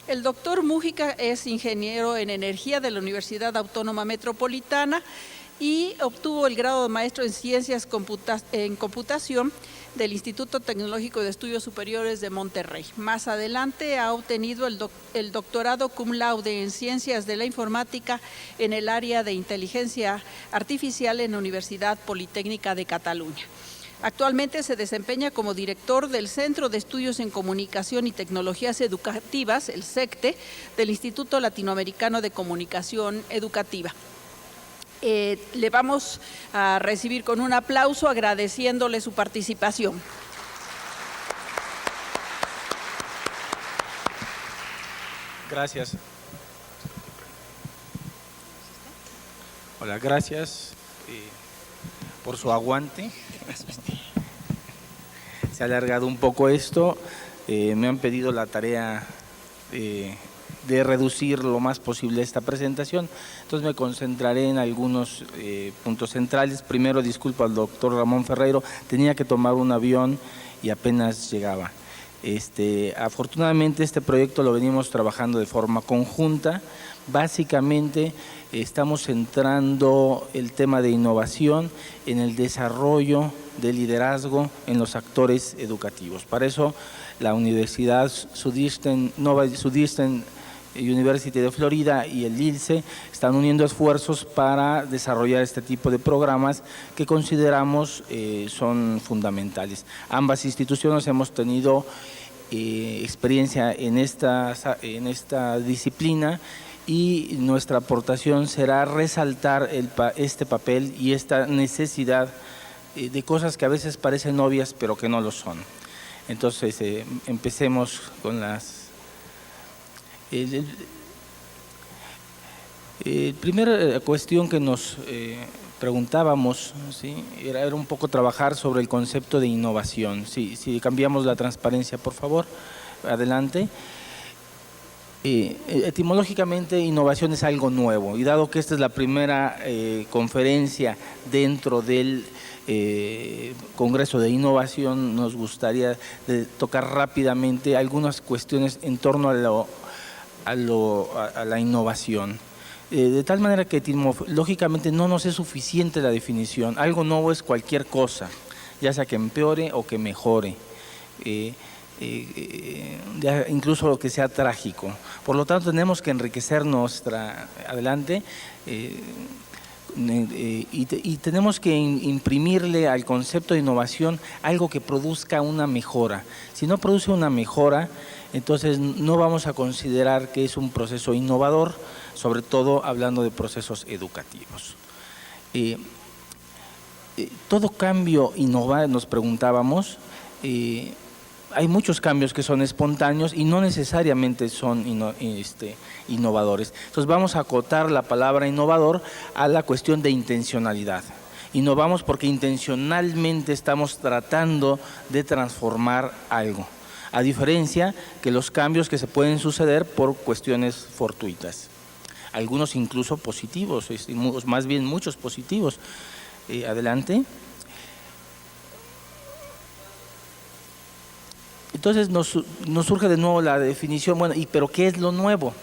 El doctor Mújica es ingeniero en energía de la Universidad Autónoma Metropolitana y obtuvo el grado de maestro en ciencias en computación del Instituto Tecnológico de Estudios Superiores de Monterrey. Más adelante ha obtenido el doctorado cum laude en Ciencias de la Informática en el área de Inteligencia Artificial en la Universidad Politécnica de Cataluña. Actualmente se desempeña como director del Centro de Estudios en Comunicación y Tecnologías Educativas, el CECTE, del Instituto Latinoamericano de Comunicación Educativa. Le vamos a recibir con un aplauso agradeciéndole su participación. Gracias. Hola, gracias por su aguante. Se ha alargado un poco esto. Me han pedido la tarea de reducir lo más posible esta presentación, entonces me concentraré en algunos puntos centrales. Primero, disculpo al doctor Ramón Ferreiro, tenía que tomar un avión y apenas llegaba. Afortunadamente este proyecto lo venimos trabajando de forma conjunta. Básicamente estamos centrando el tema de innovación en el desarrollo de liderazgo en los actores educativos. Para eso la Universidad Southeastern University de Florida y el ILSE están uniendo esfuerzos para desarrollar este tipo de programas que consideramos son fundamentales. Ambas instituciones hemos tenido experiencia en esta disciplina y nuestra aportación será resaltar este papel y esta necesidad de cosas que a veces parecen obvias pero que no lo son. Entonces empecemos con las… Primera cuestión que nos preguntábamos, ¿sí?, era un poco trabajar sobre el concepto de innovación. Si cambiamos la transparencia, por favor, adelante. Etimológicamente, innovación es algo nuevo, y dado que esta es la primera conferencia dentro del Congreso de Innovación, nos gustaría tocar rápidamente algunas cuestiones en torno a la innovación. De tal manera que etimológicamente no nos es suficiente la definición. Algo nuevo es cualquier cosa, ya sea que empeore o que mejore, incluso lo que sea trágico. Por lo tanto, tenemos que enriquecer adelante y tenemos que imprimirle al concepto de innovación algo que produzca una mejora. Si no produce una mejora, entonces no vamos a considerar que es un proceso innovador, sobre todo hablando de procesos educativos. Todo cambio innova, nos preguntábamos. Hay muchos cambios que son espontáneos y no necesariamente son innovadores. Entonces vamos a acotar la palabra innovador a la cuestión de intencionalidad. Innovamos porque intencionalmente estamos tratando de transformar algo, a diferencia que los cambios que se pueden suceder por cuestiones fortuitas. Algunos incluso positivos, más bien muchos positivos. Adelante. Entonces nos surge de nuevo la definición, bueno, ¿pero qué es lo nuevo?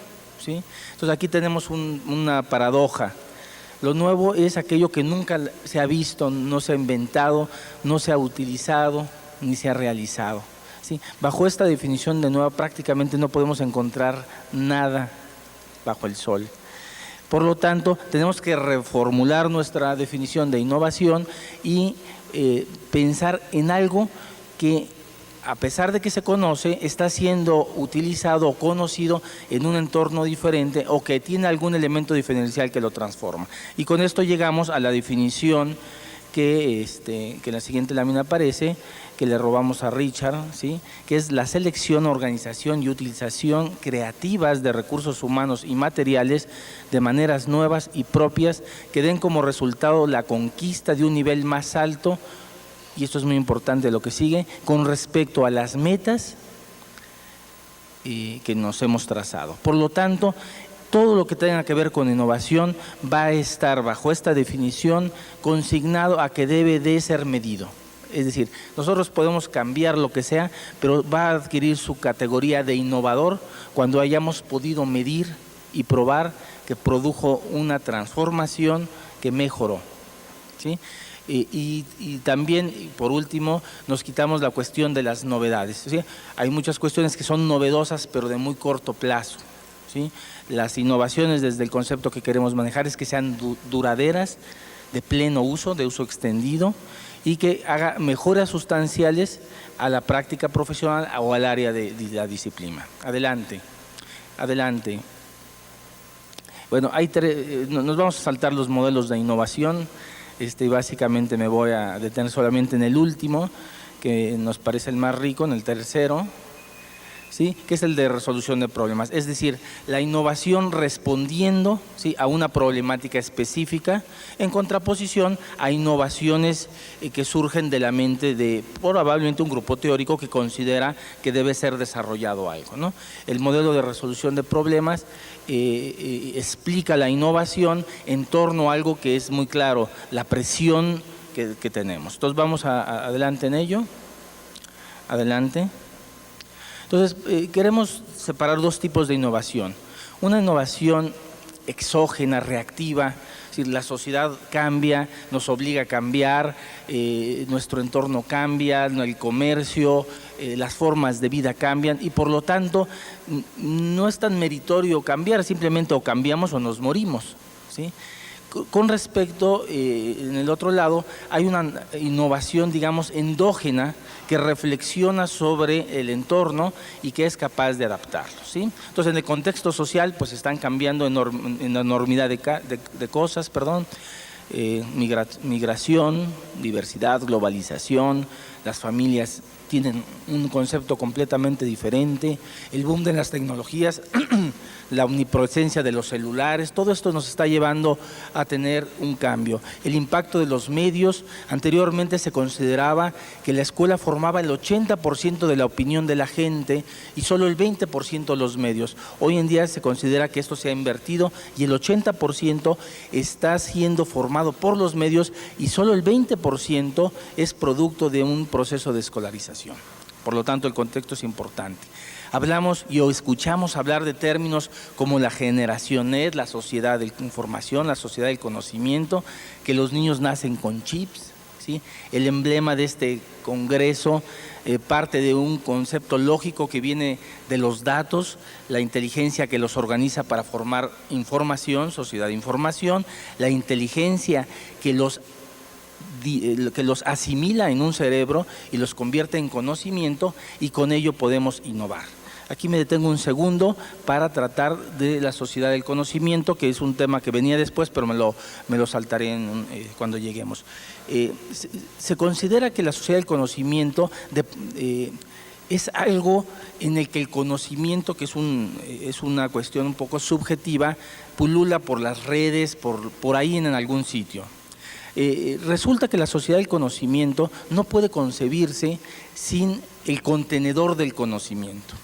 ¿Sí? Entonces aquí tenemos una paradoja. Lo nuevo es aquello que nunca se ha visto, no se ha inventado, no se ha utilizado, ni se ha realizado. ¿Sí? Bajo esta definición de nueva prácticamente no podemos encontrar nada bajo el sol. Por lo tanto, tenemos que reformular nuestra definición de innovación y pensar en algo que, a pesar de que se conoce, está siendo utilizado o conocido en un entorno diferente o que tiene algún elemento diferencial que lo transforma. Y con esto llegamos a la definición que en la siguiente lámina aparece, que le robamos a Richard, ¿sí?, que es la selección, organización y utilización creativas de recursos humanos y materiales de maneras nuevas y propias que den como resultado la conquista de un nivel más alto, y esto es muy importante lo que sigue, con respecto a las metas que nos hemos trazado. Por lo tanto, todo lo que tenga que ver con innovación va a estar bajo esta definición consignado a que debe de ser medido. Es decir, nosotros podemos cambiar lo que sea, pero va a adquirir su categoría de innovador cuando hayamos podido medir y probar que produjo una transformación que mejoró, ¿sí? Y también, por último, nos quitamos la cuestión de las novedades, ¿sí? Hay muchas cuestiones que son novedosas, pero de muy corto plazo, ¿sí? Las innovaciones desde el concepto que queremos manejar es que sean duraderas, de pleno uso, de uso extendido, y que haga mejoras sustanciales a la práctica profesional o al área de la disciplina. Adelante, adelante. Bueno, nos vamos a saltar los modelos de innovación. Básicamente me voy a detener solamente en el último, que nos parece el más rico, en el tercero, ¿sí? Que es el de resolución de problemas. Es decir, la innovación respondiendo, ¿sí?, a una problemática específica, en contraposición a innovaciones que surgen de la mente de probablemente un grupo teórico que considera que debe ser desarrollado algo, ¿no? El modelo de resolución de problemas explica la innovación en torno a algo que es muy claro, la presión que tenemos. Entonces vamos adelante en ello. Adelante. Entonces, queremos separar dos tipos de innovación. Una innovación exógena, reactiva, es decir, la sociedad cambia, nos obliga a cambiar, nuestro entorno cambia, el comercio, las formas de vida cambian y por lo tanto no es tan meritorio cambiar, simplemente o cambiamos o nos morimos, ¿sí? Con respecto, en el otro lado, hay una innovación, digamos, endógena que reflexiona sobre el entorno y que es capaz de adaptarlo, ¿sí? Entonces, en el contexto social, pues están cambiando en la enormidad de cosas, migración, diversidad, globalización, las familias tienen un concepto completamente diferente, el boom de las tecnologías, la omnipresencia de los celulares, todo esto nos está llevando a tener un cambio. El impacto de los medios, anteriormente se consideraba que la escuela formaba el 80% de la opinión de la gente y solo el 20% los medios. Hoy en día se considera que esto se ha invertido y el 80% está siendo formado por los medios y solo el 20% es producto de un proceso de escolarización. Por lo tanto, el contexto es importante. Hablamos o escuchamos hablar de términos como la generación net, la sociedad de la información, la sociedad del conocimiento, que los niños nacen con chips, ¿sí? El emblema de este congreso parte de un concepto lógico que viene de los datos, la inteligencia que los organiza para formar información, sociedad de información, la inteligencia que los asimila en un cerebro y los convierte en conocimiento y con ello podemos innovar. Aquí me detengo un segundo para tratar de la sociedad del conocimiento, que es un tema que venía después, pero me lo saltaré cuando lleguemos. Se considera que la sociedad del conocimiento es algo en el que el conocimiento, que es una cuestión un poco subjetiva, pulula por las redes, por ahí en algún sitio. Resulta que la sociedad del conocimiento no puede concebirse sin el contenedor del conocimiento.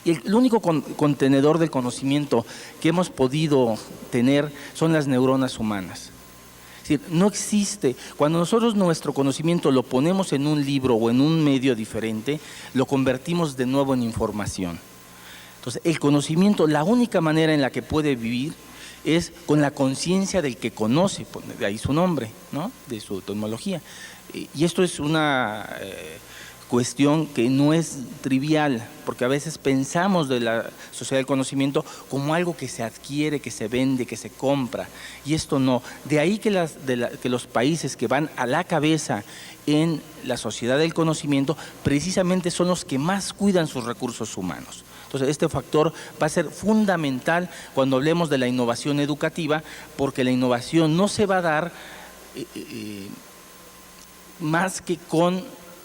Y el único contenedor del conocimiento que hemos podido tener son las neuronas humanas. Es decir, no existe, cuando nosotros nuestro conocimiento lo ponemos en un libro o en un medio diferente, lo convertimos de nuevo en información. Entonces, el conocimiento, la única manera en la que puede vivir es con la conciencia del que conoce, de ahí su nombre, ¿no?, de su etimología. Y esto es una cuestión que no es trivial, porque a veces pensamos de la sociedad del conocimiento como algo que se adquiere, que se vende, que se compra, y esto no. De ahí que los países que van a la cabeza en la sociedad del conocimiento precisamente son los que más cuidan sus recursos humanos. Entonces, este factor va a ser fundamental cuando hablemos de la innovación educativa, porque la innovación no se va a dar más que con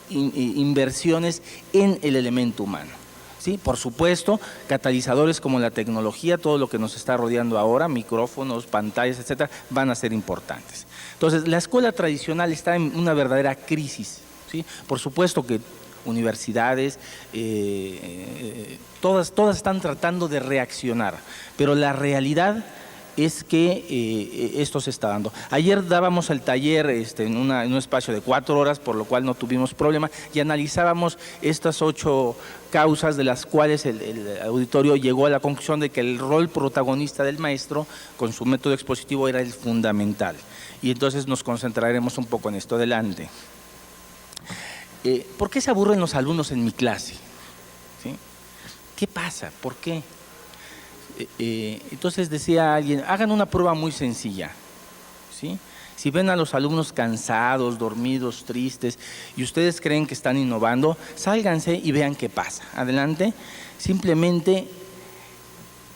inversiones en el elemento humano, ¿sí? Por supuesto, catalizadores como la tecnología, todo lo que nos está rodeando ahora, micrófonos, pantallas, etcétera, van a ser importantes. Entonces, la escuela tradicional está en una verdadera crisis, ¿sí? Por supuesto que universidades, todas están tratando de reaccionar, pero la realidad es que esto se está dando. Ayer dábamos el taller en un espacio de 4 horas, por lo cual no tuvimos problema, y analizábamos estas 8 causas, de las cuales el auditorio llegó a la conclusión de que el rol protagonista del maestro con su método expositivo era el fundamental. Y entonces nos concentraremos un poco en esto. Adelante. ¿Por qué se aburren los alumnos en mi clase? ¿Sí? ¿Qué pasa? ¿Por qué? Entonces decía alguien, hagan una prueba muy sencilla, ¿sí? Si ven a los alumnos cansados, dormidos, tristes, y ustedes creen que están innovando, sálganse y vean qué pasa. Adelante. Simplemente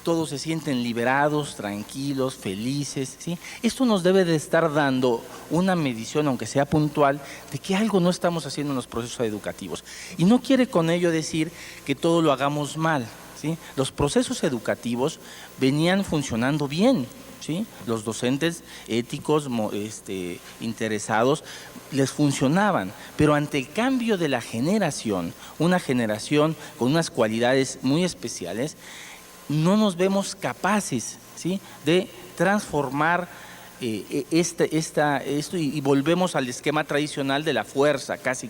todos se sienten liberados, tranquilos, felices, ¿sí? Esto nos debe de estar dando una medición, aunque sea puntual, de que algo no estamos haciendo en los procesos educativos. Y no quiere con ello decir que todo lo hagamos mal, ¿sí? Los procesos educativos venían funcionando bien, ¿sí? Los docentes éticos, interesados, les funcionaban, pero ante el cambio de la generación, una generación con unas cualidades muy especiales, no nos vemos capaces, ¿sí?, de transformar esto y volvemos al esquema tradicional de la fuerza, casi,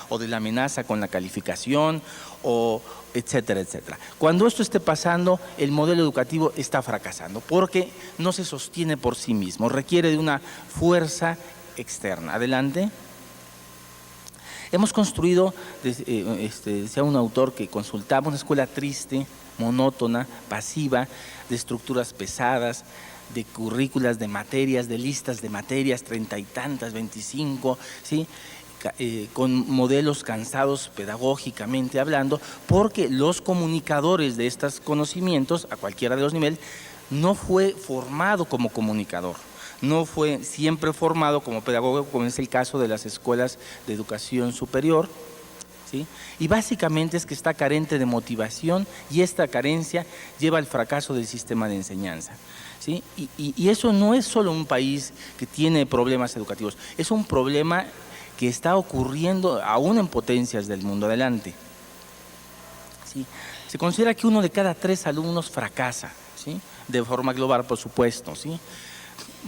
o de la amenaza con la calificación, o etcétera, etcétera. Cuando esto esté pasando, el modelo educativo está fracasando porque no se sostiene por sí mismo, requiere de una fuerza externa. Adelante. Hemos construido, decía un autor que consultaba, una escuela triste, monótona, pasiva, de estructuras pesadas, de currículas, de materias, de listas de materias, 30 y tantas, 25, ¿sí? Con modelos cansados pedagógicamente hablando, porque los comunicadores de estos conocimientos, a cualquiera de los niveles, no fue formado como comunicador, no fue siempre formado como pedagogo, como es el caso de las escuelas de educación superior, ¿sí? Y básicamente es que está carente de motivación y esta carencia lleva al fracaso del sistema de enseñanza, ¿sí? Y eso no es solo un país que tiene problemas educativos, es un problema que está ocurriendo aún en potencias del mundo. Adelante. ¿Sí? Se considera que 1 de cada 3 alumnos fracasa, ¿sí?, de forma global, por supuesto, ¿sí?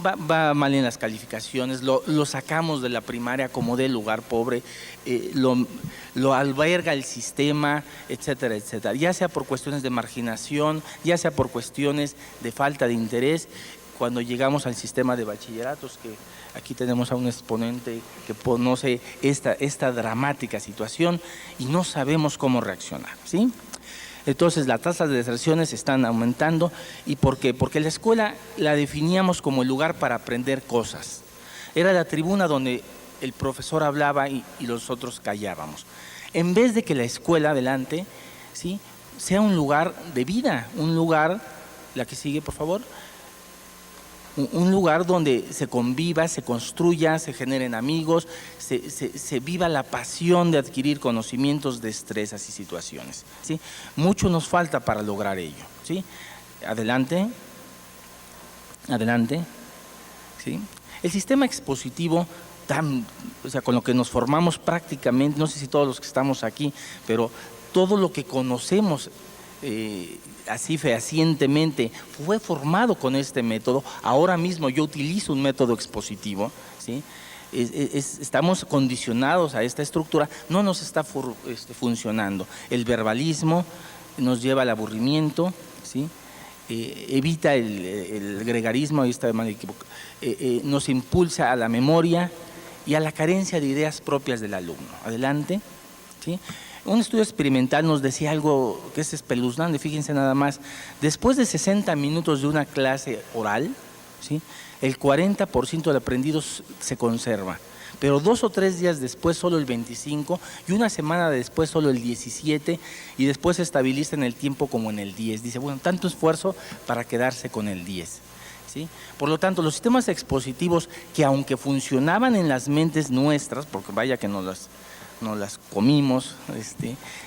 Va mal en las calificaciones, lo sacamos de la primaria como del lugar pobre, lo alberga el sistema, etcétera, etcétera, ya sea por cuestiones de marginación, ya sea por cuestiones de falta de interés. Cuando llegamos al sistema de bachilleratos, que aquí tenemos a un exponente que conoce esta dramática situación y no sabemos cómo reaccionar, ¿sí? Entonces las tasas de deserciones están aumentando. ¿Y por qué? Porque la escuela la definíamos como el lugar para aprender cosas. Era la tribuna donde el profesor hablaba y los otros callábamos. En vez de que la escuela, adelante, ¿sí?, sea un lugar de vida, un lugar, la que sigue por favor, un lugar donde se conviva, se construya, se generen amigos, se viva la pasión de adquirir conocimientos, destrezas y situaciones, ¿sí? Mucho nos falta para lograr ello, ¿sí? Adelante, ¿sí? El sistema expositivo, con lo que nos formamos prácticamente, no sé si todos los que estamos aquí, pero todo lo que conocemos así fehacientemente fue formado con este método. Ahora mismo yo utilizo un método expositivo, ¿sí? Estamos condicionados a esta estructura, no nos está funcionando. El verbalismo nos lleva al aburrimiento, ¿sí? Evita el gregarismo, ahí está mal equivocado, nos impulsa a la memoria y a la carencia de ideas propias del alumno. Adelante, ¿sí? Un estudio experimental nos decía algo que es espeluznante, fíjense nada más, después de 60 minutos de una clase oral, ¿sí?, el 40% del aprendido se conserva, pero 2 o 3 días después solo el 25% y una semana después solo el 17% y después se estabiliza en el tiempo como en el 10%. Dice, bueno, tanto esfuerzo para quedarse con el 10%. ¿Sí? Por lo tanto, los sistemas expositivos que aunque funcionaban en las mentes nuestras, porque vaya que nos las comimos,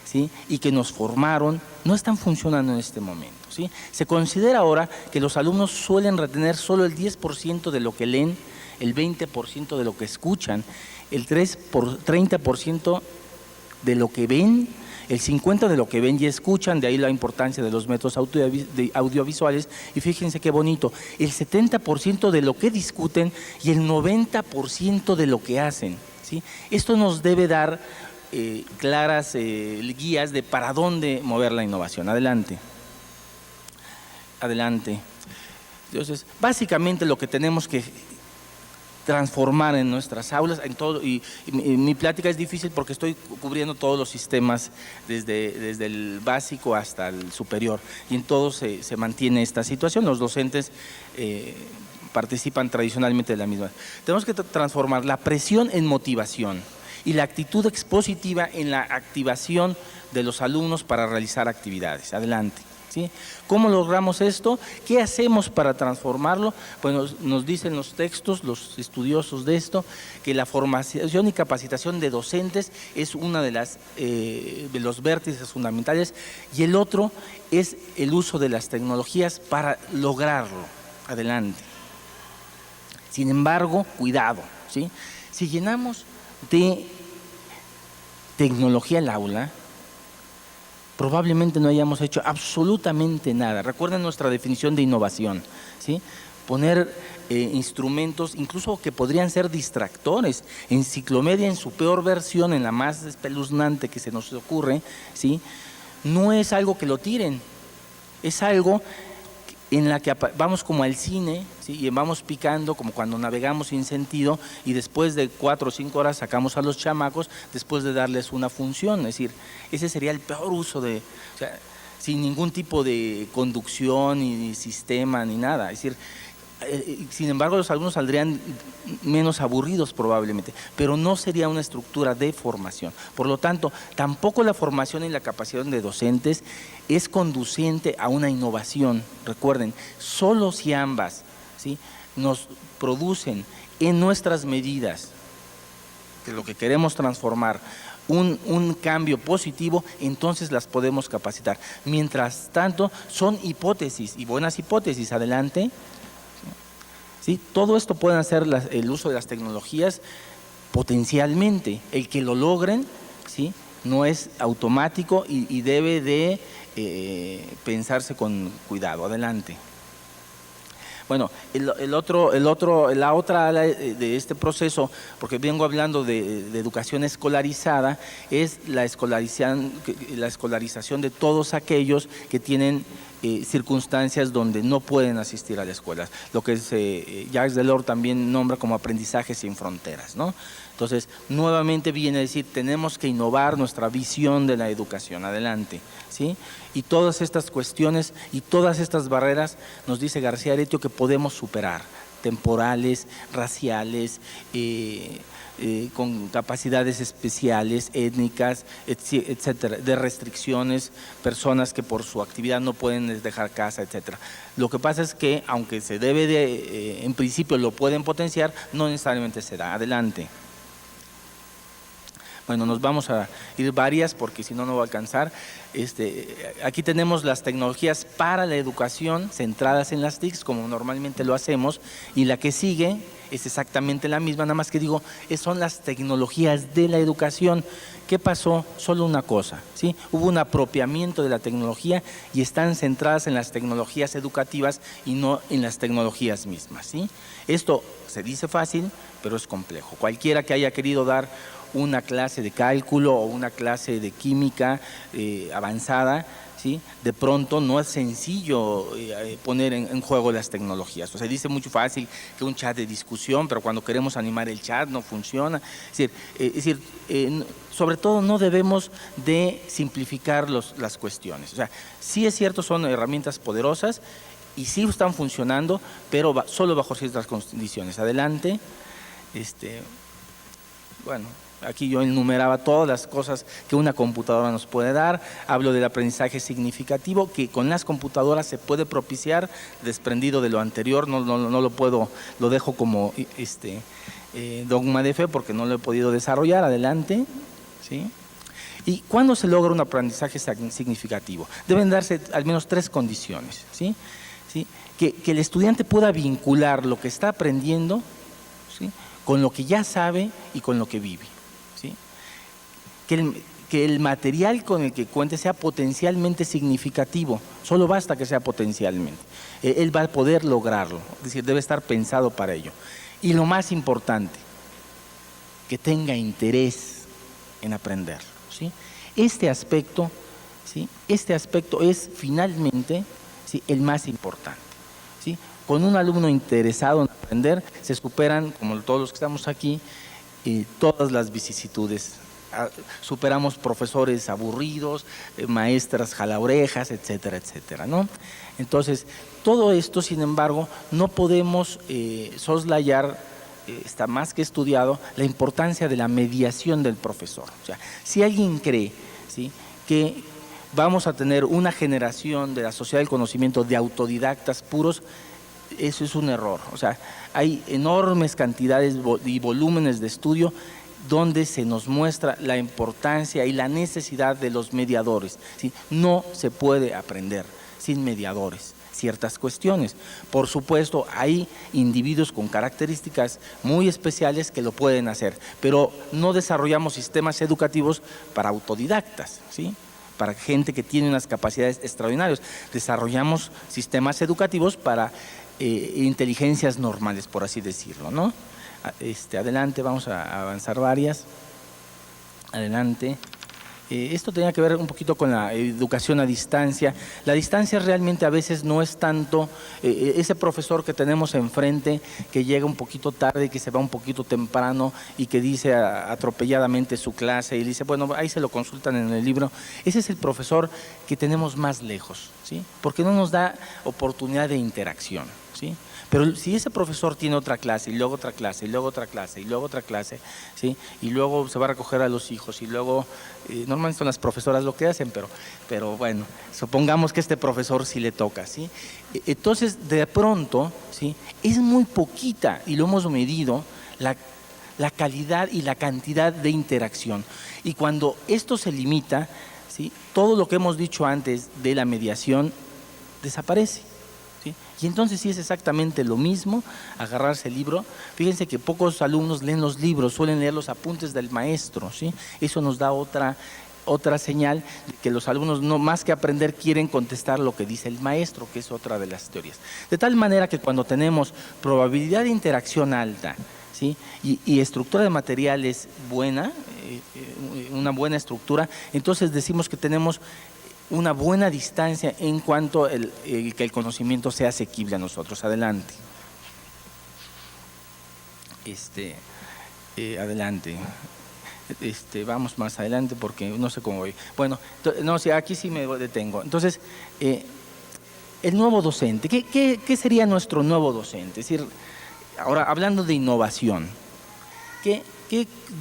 ¿sí?, y que nos formaron, no están funcionando en este momento, ¿sí? Se considera ahora que los alumnos suelen retener solo el 10% de lo que leen, el 20% de lo que escuchan, el 30% de lo que ven, el 50% de lo que ven y escuchan, de ahí la importancia de los métodos audiovisuales, y fíjense qué bonito, el 70% de lo que discuten y el 90% de lo que hacen, ¿sí? Esto nos debe dar claras guías de para dónde mover la innovación. Adelante. Adelante. Entonces, básicamente lo que tenemos que transformar en nuestras aulas, en todo, y mi plática es difícil porque estoy cubriendo todos los sistemas desde el básico hasta el superior, y en todos se mantiene esta situación. Los docentes participan tradicionalmente de la misma. Tenemos que transformar la presión en motivación y la actitud expositiva en la activación de los alumnos para realizar actividades. Adelante. ¿Sí? ¿Cómo logramos esto? ¿Qué hacemos para transformarlo? Pues nos dicen los textos, los estudiosos de esto, que la formación y capacitación de docentes es una de los vértices fundamentales, y el otro es el uso de las tecnologías para lograrlo. Adelante. Sin embargo, cuidado, ¿sí? Si llenamos de tecnología el aula, probablemente no hayamos hecho absolutamente nada. Recuerden nuestra definición de innovación, ¿sí? Poner instrumentos, incluso que podrían ser distractores. Enciclomedia en su peor versión, en la más espeluznante que se nos ocurre, ¿sí? No es algo que lo tiren, es algo en la que vamos como al cine, ¿sí? Y vamos picando como cuando navegamos sin sentido, y después de 4 o 5 horas sacamos a los chamacos después de darles una función. Es decir, ese sería el peor uso o sea, sin ningún tipo de conducción ni sistema ni nada. Es decir, sin embargo los alumnos saldrían menos aburridos probablemente, pero no sería una estructura de formación. Por lo tanto, tampoco la formación y la capacitación de docentes es conducente a una innovación. Recuerden, solo si ambas, ¿sí?, nos producen en nuestras medidas de lo que queremos transformar un cambio positivo, entonces las podemos capacitar. Mientras tanto, son hipótesis y buenas hipótesis. Adelante. ¿Sí? Todo esto pueden hacer el uso de las tecnologías potencialmente. El que lo logren, ¿sí?, no es automático y debe de pensarse con cuidado. Adelante. Bueno, la otra ala de este proceso, porque vengo hablando de educación escolarizada, es la escolarización de todos aquellos que tienen circunstancias donde no pueden asistir a la escuela, lo que Jacques Delors también nombra como aprendizaje sin fronteras, ¿no? Entonces, nuevamente viene a decir, tenemos que innovar nuestra visión de la educación. Adelante, ¿sí? Y todas estas cuestiones y todas estas barreras, nos dice García Aretio, que podemos superar, temporales, raciales, con capacidades especiales, étnicas, etcétera, de restricciones, personas que por su actividad no pueden dejar casa, etcétera. Lo que pasa es que, aunque se debe de, en principio lo pueden potenciar, no necesariamente se da. Adelante. Bueno, nos vamos a ir varias porque si no, no va a alcanzar. Aquí tenemos las tecnologías para la educación centradas en las TICs, como normalmente lo hacemos, y la que sigue es exactamente la misma, nada más que digo, son las tecnologías de la educación. ¿Qué pasó? Solo una cosa, ¿sí? Hubo un apropiamiento de la tecnología y están centradas en las tecnologías educativas y no en las tecnologías mismas, ¿sí? Esto se dice fácil, pero es complejo. Cualquiera que haya querido dar una clase de cálculo o una clase de química avanzada, ¿sí?, de pronto no es sencillo poner en juego las tecnologías. O sea, dice mucho fácil que un chat de discusión, pero cuando queremos animar el chat no funciona. Es decir, sobre todo no debemos de simplificar las cuestiones. O sea, sí es cierto, son herramientas poderosas y sí están funcionando, pero solo bajo ciertas condiciones. Adelante. Bueno, aquí yo enumeraba todas las cosas que una computadora nos puede dar. Hablo del aprendizaje significativo, que con las computadoras se puede propiciar, desprendido de lo anterior. No lo dejo como dogma de fe porque no lo he podido desarrollar. Adelante. ¿Sí? ¿Y cuándo se logra un aprendizaje significativo? Deben darse al menos 3 condiciones, ¿sí? ¿Sí? Que el estudiante pueda vincular lo que está aprendiendo, ¿sí?, con lo que ya sabe y con lo que vive, ¿sí? que el material con el que cuente sea potencialmente significativo, solo basta que sea potencialmente. Él va a poder lograrlo, es decir, debe estar pensado para ello. Y lo más importante, que tenga interés en aprenderlo, ¿sí? Este aspecto, ¿sí? Este aspecto es finalmente, ¿sí?, el más importante, ¿sí? Con un alumno interesado en aprender se superan, como todos los que estamos aquí, todas las vicisitudes. Superamos profesores aburridos, maestras jalaorejas, etcétera, etcétera, ¿no? Entonces, todo esto, sin embargo, no podemos soslayar, está más que estudiado, la importancia de la mediación del profesor. O sea, si alguien cree, ¿sí?, que vamos a tener una generación de la sociedad del conocimiento de autodidactas puros, eso es un error. O sea, hay enormes cantidades y volúmenes de estudio donde se nos muestra la importancia y la necesidad de los mediadores, ¿sí? No se puede aprender sin mediadores ciertas cuestiones. Por supuesto, hay individuos con características muy especiales que lo pueden hacer, pero no desarrollamos sistemas educativos para autodidactas, ¿sí?, para gente que tiene unas capacidades extraordinarias. Desarrollamos sistemas educativos para inteligencias normales, por así decirlo, ¿no? Adelante, vamos a avanzar varias. Adelante. Esto tenía que ver un poquito con la educación a distancia. La distancia realmente a veces no es tanto ese profesor que tenemos enfrente, que llega un poquito tarde, que se va un poquito temprano y que dice atropelladamente su clase y dice, bueno, ahí se lo consultan en el libro. Ese es el profesor que tenemos más lejos, ¿sí?, porque no nos da oportunidad de interacción, ¿sí? Pero si ese profesor tiene otra clase, y luego otra clase, y luego otra clase, y luego otra clase, ¿sí?, y luego se va a recoger a los hijos, y luego, normalmente son las profesoras lo que hacen, pero bueno, supongamos que este profesor sí le toca, ¿sí? Entonces, de pronto, ¿sí?, es muy poquita, y lo hemos medido, la calidad y la cantidad de interacción. Y cuando esto se limita, ¿sí?, todo lo que hemos dicho antes de la mediación desaparece. ¿Sí? Y entonces sí es exactamente lo mismo agarrarse el libro. Fíjense que pocos alumnos leen los libros, suelen leer los apuntes del maestro, ¿sí? Eso nos da otra señal de que los alumnos, no más que aprender, quieren contestar lo que dice el maestro, que es otra de las teorías. De tal manera que cuando tenemos probabilidad de interacción alta, ¿sí?, y estructura de materiales buena, una buena estructura, entonces decimos que tenemos una buena distancia en cuanto que el conocimiento sea asequible a nosotros. Adelante. Adelante. Vamos más adelante porque no sé cómo voy. Bueno, no, sí, aquí sí me detengo. Entonces, el nuevo docente, ¿qué sería nuestro nuevo docente? Es decir, ahora hablando de innovación, ¿qué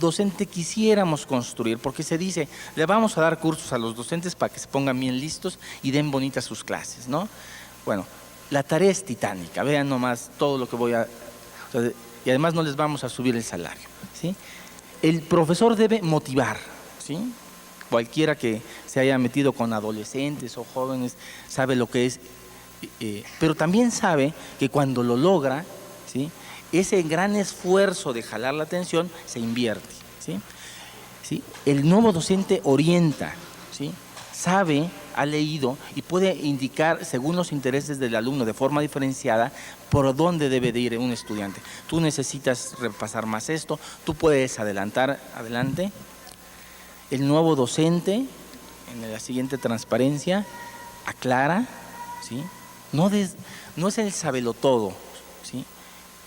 docente quisiéramos construir? Porque se dice, le vamos a dar cursos a los docentes para que se pongan bien listos y den bonitas sus clases, ¿no? Bueno, la tarea es titánica, vean nomás todo lo que y además no les vamos a subir el salario, ¿sí? El profesor debe motivar, ¿sí? Cualquiera que se haya metido con adolescentes o jóvenes sabe lo que es, pero también sabe que cuando lo logra, ¿sí?, ese gran esfuerzo de jalar la atención se invierte, ¿sí? ¿Sí? El nuevo docente orienta, ¿sí?, sabe, ha leído y puede indicar, según los intereses del alumno, de forma diferenciada, por dónde debe de ir un estudiante. Tú necesitas repasar más esto, tú puedes adelantar, adelante. El nuevo docente, en la siguiente transparencia, aclara, ¿sí?, no es el sabelotodo, ¿sí?,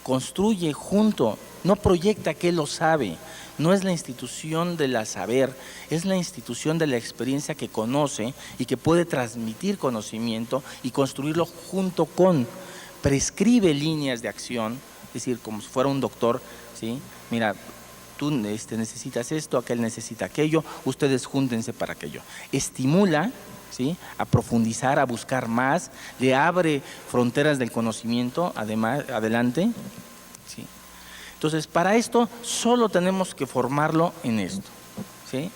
construye junto, no proyecta que él lo sabe, no es la institución del saber, es la institución de la experiencia que conoce y que puede transmitir conocimiento y construirlo junto con, prescribe líneas de acción, es decir, como si fuera un doctor, ¿sí? Mira, tú necesitas esto, aquel necesita aquello, ustedes júntense para aquello. Estimula, ¿sí?, a profundizar, a buscar más, le abre fronteras del conocimiento, además, adelante, ¿sí? Entonces, para esto solo tenemos que formarlo en esto, ¿sí?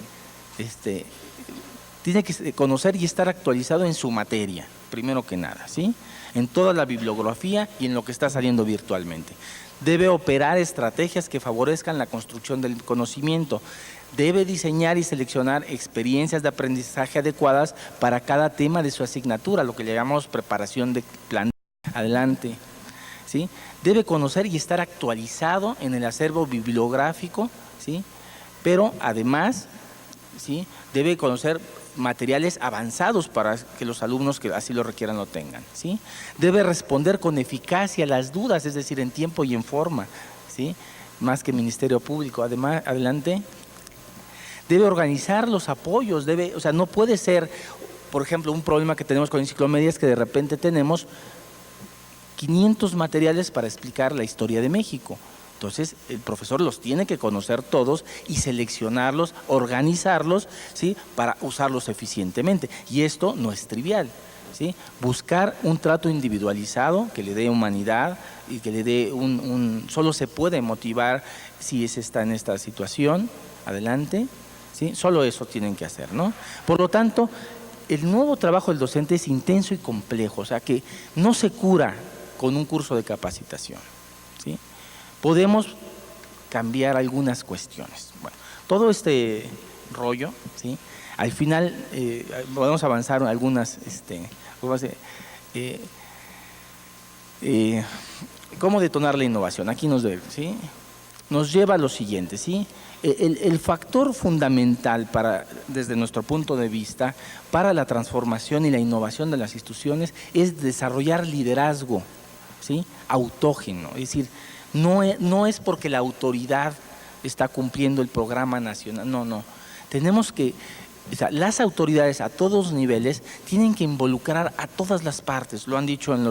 Tiene que conocer y estar actualizado en su materia, primero que nada, ¿sí?, en toda la bibliografía y en lo que está saliendo virtualmente. Debe operar estrategias que favorezcan la construcción del conocimiento. Debe diseñar y seleccionar experiencias de aprendizaje adecuadas para cada tema de su asignatura, lo que le llamamos preparación de plan. Adelante. ¿Sí? Debe conocer y estar actualizado en el acervo bibliográfico, ¿sí? Pero además, ¿sí?, debe conocer materiales avanzados para que los alumnos que así lo requieran lo tengan, ¿sí? Debe responder con eficacia a las dudas, es decir, en tiempo y en forma, ¿sí?, más que Ministerio Público. Además, adelante. Debe organizar los apoyos, o sea, no puede ser, por ejemplo, un problema que tenemos con Enciclomedias, que de repente tenemos 500 materiales para explicar la historia de México. Entonces, el profesor los tiene que conocer todos y seleccionarlos, organizarlos, ¿sí?, para usarlos eficientemente. Y esto no es trivial, ¿sí? Buscar un trato individualizado que le dé humanidad y que le dé solo se puede motivar si se está en esta situación. Adelante, ¿sí? Solo eso tienen que hacer, ¿no? Por lo tanto, el nuevo trabajo del docente es intenso y complejo, o sea que no se cura con un curso de capacitación, ¿sí? Podemos cambiar algunas cuestiones. Bueno, todo este rollo, ¿sí?, al final podemos avanzar en algunas, ¿cómo detonar la innovación? Aquí ¿sí?, nos lleva a lo siguiente, ¿sí? El factor fundamental desde nuestro punto de vista para la transformación y la innovación de las instituciones es desarrollar liderazgo, ¿sí?, autógeno, es decir, no es porque la autoridad está cumpliendo el programa nacional, no. Tenemos que, o sea, las autoridades a todos los niveles tienen que involucrar a todas las partes, lo han dicho en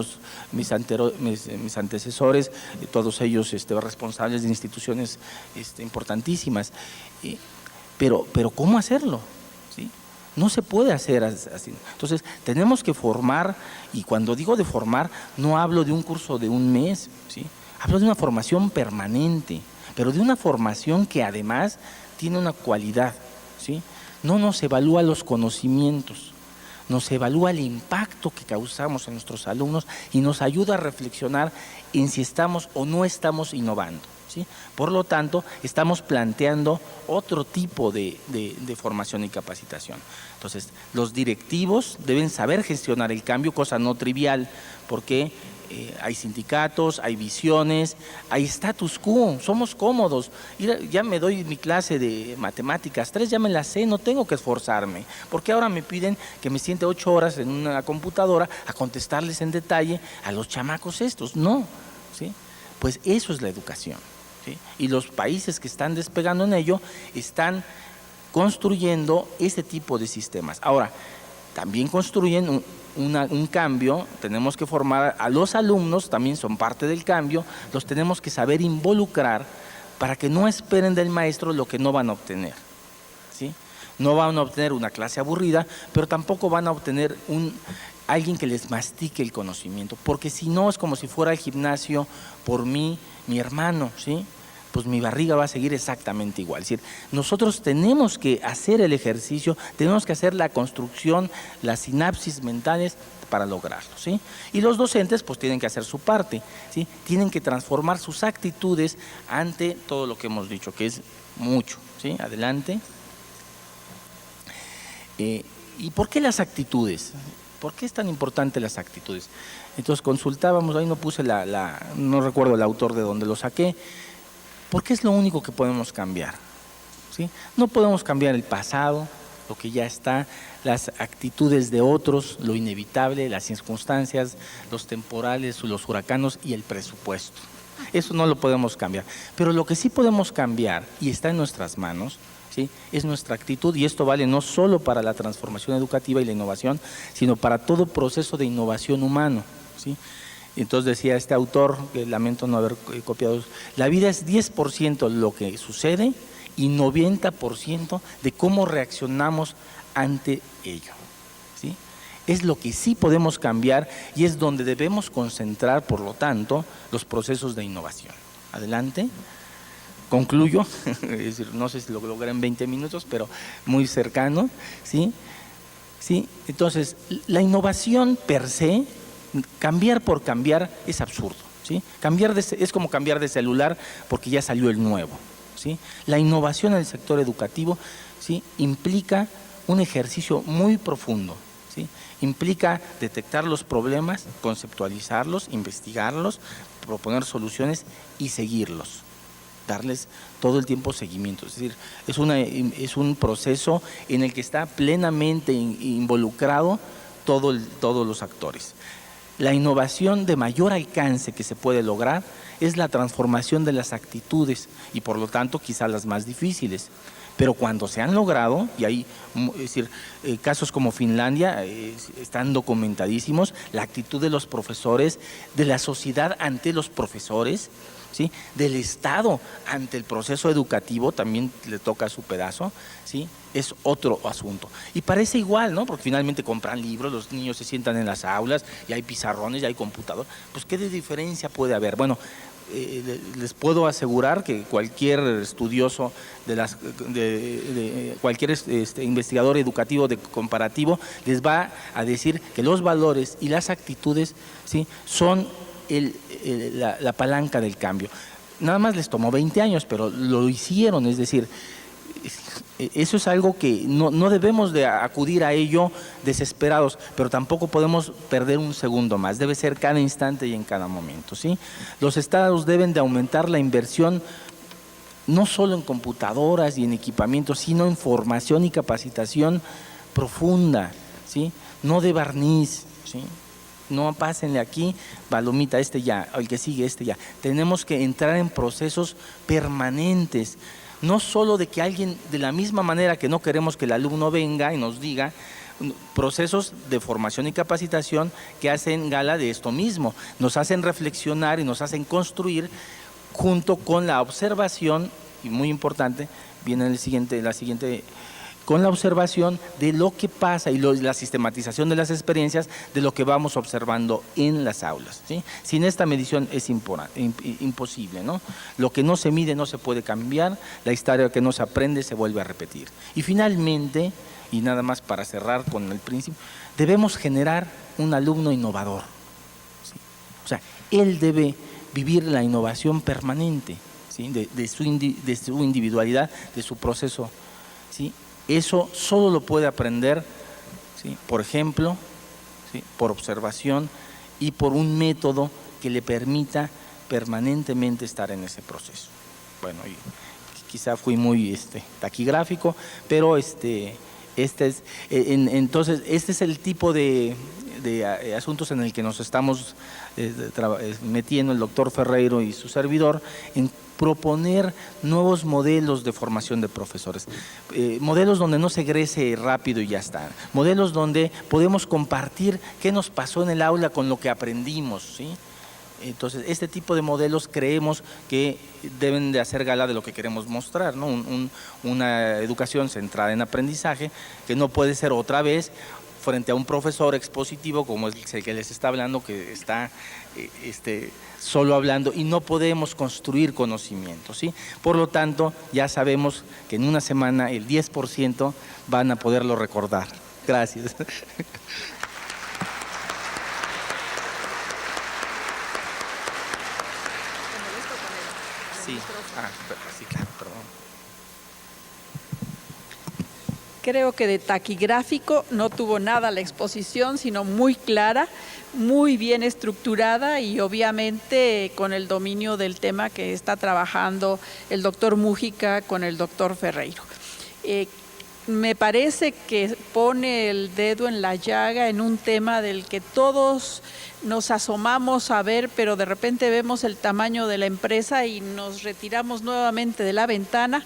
mis antecesores, todos ellos responsables de instituciones importantísimas, pero ¿cómo hacerlo? ¿Sí? No se puede hacer así. Entonces, tenemos que formar, y cuando digo de formar, no hablo de un curso de un mes, ¿sí?, hablo de una formación permanente, pero de una formación que además tiene una cualidad, ¿sí? No nos evalúa los conocimientos, nos evalúa el impacto que causamos en nuestros alumnos y nos ayuda a reflexionar en si estamos o no estamos innovando, ¿sí? Por lo tanto, estamos planteando otro tipo de formación y capacitación. Entonces, los directivos deben saber gestionar el cambio, cosa no trivial, porque hay sindicatos, hay visiones, hay status quo, somos cómodos. Ya me doy mi clase de matemáticas 3, ya me la sé, no tengo que esforzarme. Porque ahora me piden que me siente 8 horas en una computadora a contestarles en detalle a los chamacos estos. No, ¿sí? Pues eso es la educación, ¿sí? Y los países que están despegando en ello están construyendo este tipo de sistemas. Ahora, también construyen un cambio, tenemos que formar a los alumnos, también son parte del cambio, los tenemos que saber involucrar para que no esperen del maestro lo que no van a obtener, ¿sí? No van a obtener una clase aburrida, pero tampoco van a obtener alguien que les mastique el conocimiento, porque si no es como si fuera al gimnasio por mí, mi hermano, ¿sí?, pues mi barriga va a seguir exactamente igual. Es decir, nosotros tenemos que hacer el ejercicio, tenemos que hacer la construcción, las sinapsis mentales para lograrlo, ¿sí? Y los docentes pues tienen que hacer su parte, ¿sí? Tienen que transformar sus actitudes ante todo lo que hemos dicho, que es mucho, ¿sí? Adelante. ¿Y por qué las actitudes? ¿Por qué es tan importante las actitudes? Entonces consultábamos, ahí no puse no recuerdo el autor de donde lo saqué, porque es lo único que podemos cambiar, ¿sí? No podemos cambiar el pasado, lo que ya está, las actitudes de otros, lo inevitable, las circunstancias, los temporales, los huracanos y el presupuesto. Eso no lo podemos cambiar. Pero lo que sí podemos cambiar, y está en nuestras manos, ¿sí?, es nuestra actitud, y esto vale no solo para la transformación educativa y la innovación, sino para todo proceso de innovación humano, ¿sí? Entonces decía este autor, que lamento no haber copiado, la vida es 10% lo que sucede y 90% de cómo reaccionamos ante ello, ¿sí? Es lo que sí podemos cambiar y es donde debemos concentrar, por lo tanto, los procesos de innovación. Adelante. Concluyo, es decir, no sé si lo logré en 20 minutos, pero muy cercano, ¿sí? ¿Sí? Entonces, la innovación per se, cambiar por cambiar es absurdo, ¿sí? ¿sí? Es como cambiar de celular porque ya salió el nuevo, ¿sí? La innovación en el sector educativo, ¿sí?, implica un ejercicio muy profundo, ¿sí? Implica detectar los problemas, conceptualizarlos, investigarlos, proponer soluciones y seguirlos, darles todo el tiempo seguimiento. Es decir, es un proceso en el que está plenamente involucrado todos los actores. La innovación de mayor alcance que se puede lograr es la transformación de las actitudes y por lo tanto quizás las más difíciles. Pero cuando se han logrado, y hay casos como Finlandia están documentadísimos, la actitud de los profesores, de la sociedad ante los profesores, ¿sí?, del Estado ante el proceso educativo, también le toca su pedazo, ¿sí?, es otro asunto. Y parece igual, ¿no?, porque finalmente compran libros, los niños se sientan en las aulas, y hay pizarrones, y hay computador, pues ¿qué de diferencia puede haber? Bueno, les puedo asegurar que cualquier estudioso, cualquier investigador educativo comparativo les va a decir que los valores y las actitudes, ¿sí?, son la palanca del cambio. Nada más les tomó 20 años, pero lo hicieron, es decir, eso es algo que no debemos de acudir a ello desesperados, pero tampoco podemos perder un segundo más, debe ser cada instante y en cada momento, ¿sí? Los estados deben de aumentar la inversión no solo en computadoras y en equipamientos, sino en formación y capacitación profunda, ¿sí?, no de barniz, ¿sí? No pásenle aquí, palomita, ya, el que sigue, ya. Tenemos que entrar en procesos permanentes, no solo de que alguien, de la misma manera que no queremos que el alumno venga y nos diga, procesos de formación y capacitación que hacen gala de esto mismo, nos hacen reflexionar y nos hacen construir junto con la observación, y muy importante, viene la siguiente, con la observación de lo que pasa y la sistematización de las experiencias de lo que vamos observando en las aulas, ¿sí? Sin esta medición es imposible, ¿no? Lo que no se mide no se puede cambiar, la historia que no se aprende se vuelve a repetir. Y finalmente, y nada más para cerrar con el principio, debemos generar un alumno innovador, ¿sí? O sea, él debe vivir la innovación permanente, ¿sí?, de su individualidad, de su proceso, ¿sí? Eso solo lo puede aprender, ¿sí?, por ejemplo, ¿sí?, por observación y por un método que le permita permanentemente estar en ese proceso. Bueno, y quizá fui muy taquigráfico, pero entonces este es el tipo de asuntos en el que nos estamos metiendo el doctor Ferreiro y su servidor, en proponer nuevos modelos de formación de profesores, modelos donde no se egrese rápido y ya está, modelos donde podemos compartir qué nos pasó en el aula con lo que aprendimos, ¿sí? Entonces, este tipo de modelos creemos que deben de hacer gala de lo que queremos mostrar, ¿no? Una educación centrada en aprendizaje que no puede ser otra vez frente a un profesor expositivo como es el que les está hablando, que está solo hablando y no podemos construir conocimiento, ¿sí? Por lo tanto, ya sabemos que en una semana el 10% van a poderlo recordar. Gracias. Sí, claro, perdón. Creo que de taquigráfico no tuvo nada la exposición, sino muy clara, muy bien estructurada y obviamente con el dominio del tema que está trabajando el doctor Mújica con el doctor Ferreiro. Me parece que pone el dedo en la llaga en un tema del que todos nos asomamos a ver, pero de repente vemos el tamaño de la empresa y nos retiramos nuevamente de la ventana,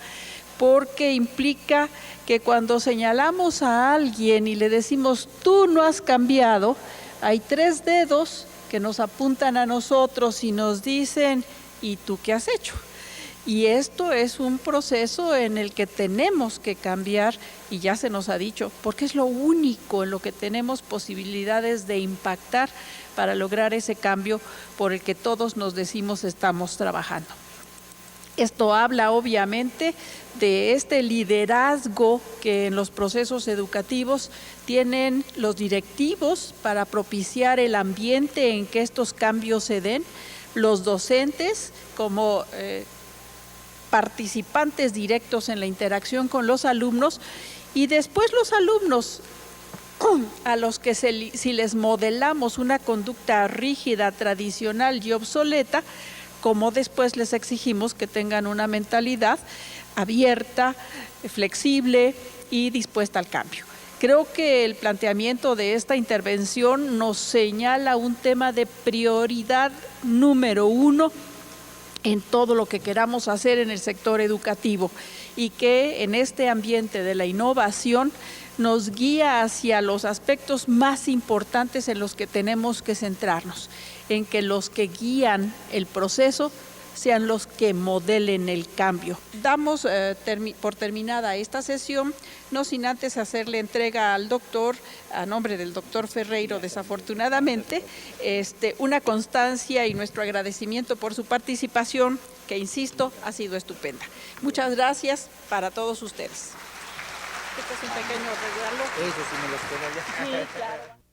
porque implica que cuando señalamos a alguien y le decimos, tú no has cambiado, hay 3 dedos que nos apuntan a nosotros y nos dicen, ¿y tú qué has hecho? Y esto es un proceso en el que tenemos que cambiar, y ya se nos ha dicho, porque es lo único en lo que tenemos posibilidades de impactar para lograr ese cambio por el que todos nos decimos estamos trabajando. Esto habla obviamente de este liderazgo que en los procesos educativos tienen los directivos para propiciar el ambiente en que estos cambios se den, los docentes como participantes directos en la interacción con los alumnos, y después los alumnos a los que si les modelamos una conducta rígida, tradicional y obsoleta, como después les exigimos que tengan una mentalidad abierta, flexible y dispuesta al cambio. Creo que el planteamiento de esta intervención nos señala un tema de prioridad número 1 en todo lo que queramos hacer en el sector educativo, y que en este ambiente de la innovación nos guía hacia los aspectos más importantes en los que tenemos que centrarnos, en que los que guían el proceso sean los que modelen el cambio. Damos por terminada esta sesión, no sin antes hacerle entrega al doctor, a nombre del doctor Ferreiro, desafortunadamente, una constancia y nuestro agradecimiento por su participación, que insisto, ha sido estupenda. Muchas gracias para todos ustedes. Este es un pequeño regalo. Eso sí me los quedo ya. Sí, claro.